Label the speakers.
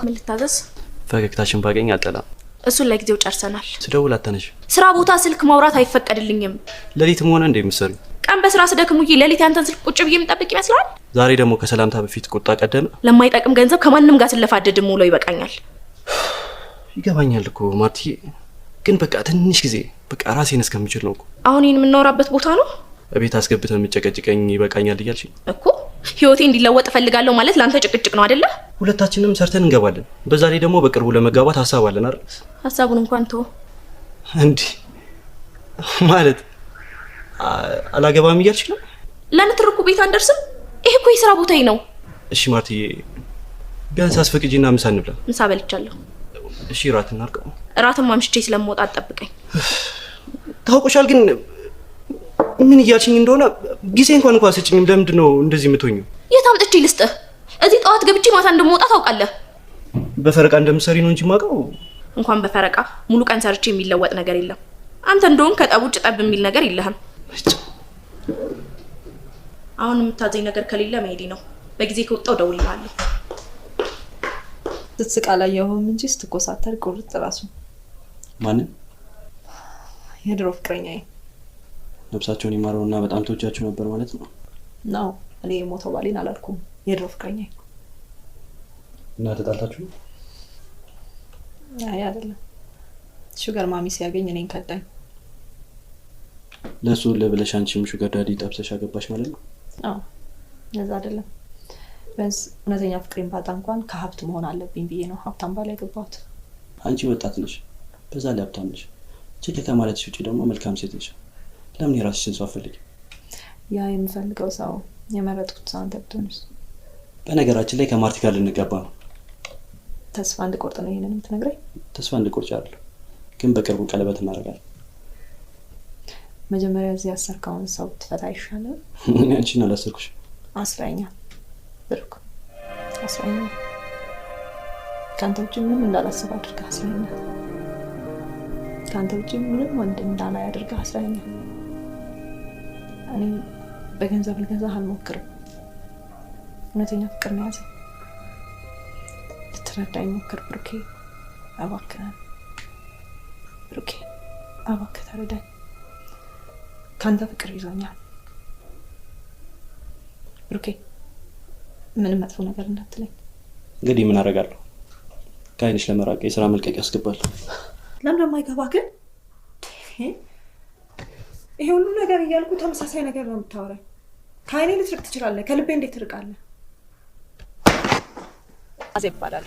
Speaker 1: ምን ልታዘዝ?
Speaker 2: ፈገግታሽን ባገኝ አልጠላም።
Speaker 1: እሱን ለጊዜው ጨርሰናል።
Speaker 2: ስደውል አታነሽ።
Speaker 1: ስራ ቦታ ስልክ ማውራት አይፈቀድልኝም።
Speaker 2: ለሊትም ሆነ እንደምትሰሪ
Speaker 1: ቀን በስራ ስደክሙዬ ለሊት ያንተን ስልክ ቁጭ ብዬ የምጠብቅ ይመስላል?
Speaker 2: ዛሬ ደግሞ ከሰላምታ በፊት ቁጣ ቀደመ።
Speaker 1: ለማይጠቅም ገንዘብ ከማንም ጋር ስለፋደድም ውሎ ይበቃኛል።
Speaker 2: ይገባኛል እኮ ማርቲ፣ ግን በቃ ትንሽ ጊዜ በቃ ራሴን እስከምችል ነው እኮ።
Speaker 1: አሁን ይሄን የምናወራበት ቦታ ነው?
Speaker 2: እቤት አስገብተን የምጨቀጭቀኝ ይበቃኛል እያልሽ
Speaker 1: እኮ። ህይወቴ እንዲለወጥ እፈልጋለሁ ማለት ላንተ ጭቅጭቅ ነው አይደለ?
Speaker 2: ሁለታችንም ሰርተን እንገባለን። በዛ ላይ ደግሞ በቅርቡ ለመጋባት ሐሳብ አለን አይደል?
Speaker 1: ሐሳቡን እንኳን ተው
Speaker 2: እንዴ ማለት አላገባም እያልሽ ነው?
Speaker 1: ለንትርኩ ቤት አንደርስም? ይሄ እኮ የሥራ ቦታዬ ነው።
Speaker 2: እሺ ማርቲዬ፣ ቢያንስ አስፈቅጂና ምሳ እንብላ።
Speaker 1: ምሳ በልቻለሁ።
Speaker 2: እሺ ራት እናርቀው።
Speaker 1: ራትም አምሽቼ ስለምወጣ አትጠብቀኝ።
Speaker 2: ታውቆሻል። ግን ምን እያልሽኝ እንደሆነ ጊዜ እንኳን ስጭኝም። ለምንድን ነው እንደዚህ የምትሆኚው?
Speaker 1: የት አምጥቼ ልስጥህ? እዚህ ጠዋት ገብቼ ማታ እንደምወጣ ታውቃለህ።
Speaker 2: በፈረቃ እንደምትሰሪ ነው እንጂ ማውቀው።
Speaker 1: እንኳን በፈረቃ ሙሉ ቀን ሰርቼ የሚለወጥ ነገር የለም። አንተ እንደውም ከጠብ ውጭ ጠብ የሚል ነገር የለህም። አሁን የምታዘኝ ነገር ከሌለ መሄዴ ነው። በጊዜ ከወጣው ደውልልሃለሁ።
Speaker 3: ስትስቅ አላየሁም እንጂ ስትኮሳተር ቁርጥ ራሱ።
Speaker 2: ማንን?
Speaker 3: የድሮ ፍቅረኛዬ።
Speaker 2: ነፍሳቸውን ይማረውና በጣም ተወጃቸው ነበር ማለት ነው?
Speaker 3: ነው። እኔ የሞተው ባሌን አላልኩም፣ የድሮ ፍቅረኛዬ።
Speaker 2: እና ተጣላችሁ?
Speaker 3: አይ አይደለም። ሹገር ማሚ ሲያገኝ እኔን ከዳኝ።
Speaker 2: ለሱ ለብለሽ አንቺም ሹገር ዳዲ ጠብሰሽ አገባሽ ማለት ነው?
Speaker 3: አዎ፣ ለዛ አይደለም። በስ እውነተኛ ፍቅሬን ባጣ እንኳን ከሀብት መሆን አለብኝ ብዬ ነው ሀብታም ባል ያገባሁት።
Speaker 2: አንቺ ወጣት ነሽ፣ በዛ ላይ ሀብታም ነሽ። ችግር ከማለትሽ ውጪ ደግሞ መልካም ሴት ነሽ። ለምን የራስሽን ሰው አፈልጊ?
Speaker 3: ያ የምፈልገው ሰው የመረጥኩት ሰው አንተ ብትሆንስ?
Speaker 2: በነገራችን ላይ ከማርቲ ጋር ልንገባ ነው።
Speaker 3: ተስፋ እንድቆርጥ ነው ይሄንን የምትነግረኝ?
Speaker 2: ተስፋ እንድቆርጭ አይደለም፣ ግን በቅርቡ ቀለበት እናደርጋለን።
Speaker 3: መጀመሪያ እዚህ ያሰርካውን ሰው ትፈታ ይሻላል።
Speaker 2: አንቺን አላሰርኩሽ።
Speaker 3: አስረኛል ብሩክ፣ አስረኛል። ከአንተ ውጭ ምንም እንዳላስብ አድርገህ አስረኛል። ከአንተ ውጭ ምንም ወንድ እንዳላይ አድርገህ አስረኛል። እኔ በገንዘብ ልገዛህ አልሞክርም። እውነተኛ ፍቅር ነው ያዘኝ። ልትረዳኝ ሞክር ብሩኬ፣ እባክህ ብሩኬ፣ እባክህ ተረዳኝ። ካንተ ፍቅር ይዞኛል ብሩኬ። ምንም መጥፎ ነገር እንዳትለኝ።
Speaker 2: እንግዲህ ምን አደርጋለሁ? ከአይንሽ ለመራቅ የሥራ መልቀቅ ያስገባል።
Speaker 3: ለምን የማይገባ ግን? ይሄ ሁሉ ነገር እያልኩ ተመሳሳይ ነገር ነው የምታወራኝ። ከአይኔ ልትርቅ ትችላለህ፣ ከልቤ እንዴት ትርቃለህ? አዜ ይባላል።